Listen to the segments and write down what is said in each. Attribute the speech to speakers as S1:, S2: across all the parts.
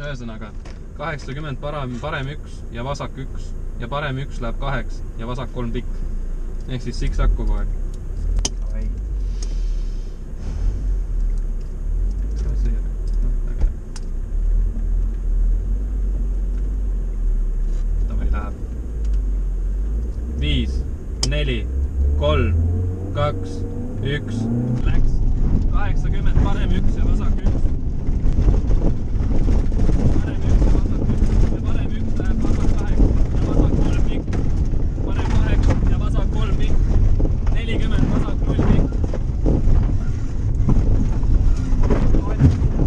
S1: Ühesõnaga 80 parem 1 ja vasak 1 ja parem 1 läheb 2 ja vasak 3 pikk. Ehk siis siksak kogu aeg. Läheb 5, 4, 3, 2, 1 läks 80 parem 1 ja vasak 1 parem 1 ja vasak 1 ja parem 1 läheb vasak 8 ja vasak 3 pikk parem 8 ja vasak 3 pikk 40 vasak 0 pikk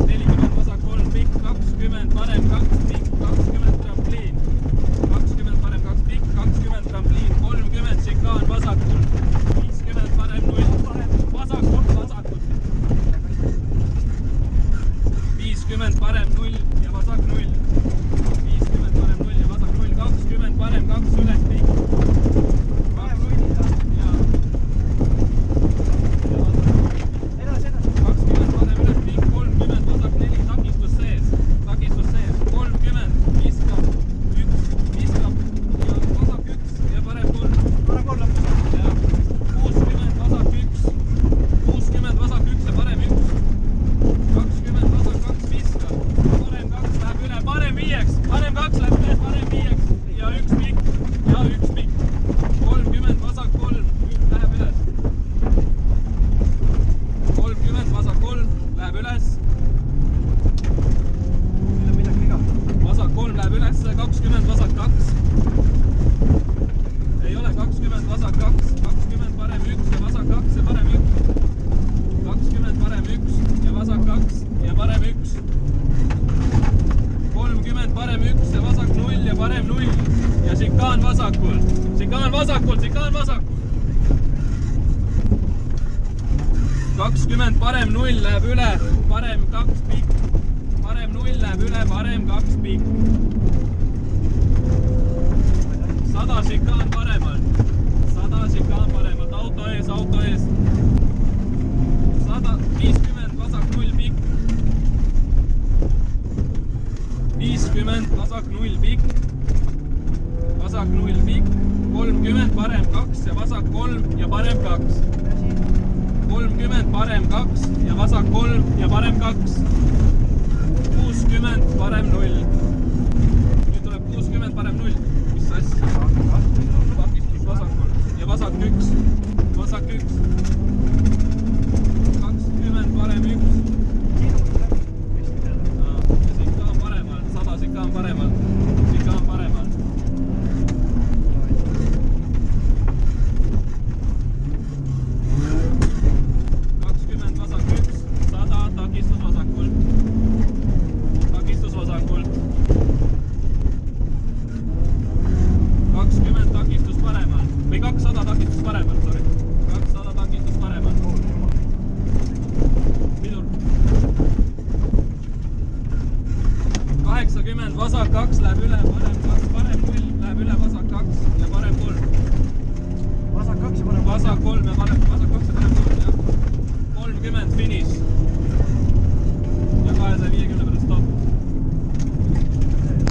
S1: 40 vasak 3 pikk 20 parem 2 pikk 20 trampliin 20 parem 2 pikk 20 trampliin 30 šikaan vasakul 50 parem 0 vasakul 50 parem 0 ja vasak 0 50 parem 0 ja vasak 0 20 parem 2 üles pikk 20 parem üles pikk 30 vasak 4 takistus sees 30 viskab 1 viskab ja vasak 1 ja parem 3 ja 60 vasak 1 60 vasak 1 ja parem 1 20 vasak 2 viskab parem 2 läheb üle parem 5 parem 2 läheb üle parem 5 ja 1 pikk 30 vasak 3 läheb üles 30 vasak 3 läheb üles vasak 3 läheb üles 20 vasak 2 ei ole 20 vasak 2 20 parem 1 ja vasak 2 ja parem 1 20 parem 1 ja vasak 2 ja parem 1 30 parem 1 ja vasak 0 ja parem 0 ja šikaan vasakul 20 parem 0 läheb üle parem 2 pikk parem 0 läheb üle parem 2 pikk 100 šikaan paremalt 100 šikaan paremalt auto ees 100 50 vasak 0 pikk 50 vasak 0 pikk vasak 0 pikk 30 parem 2 ja vasak 3 ja parem 2 30 parem 2 ja vasak 3 ja parem 2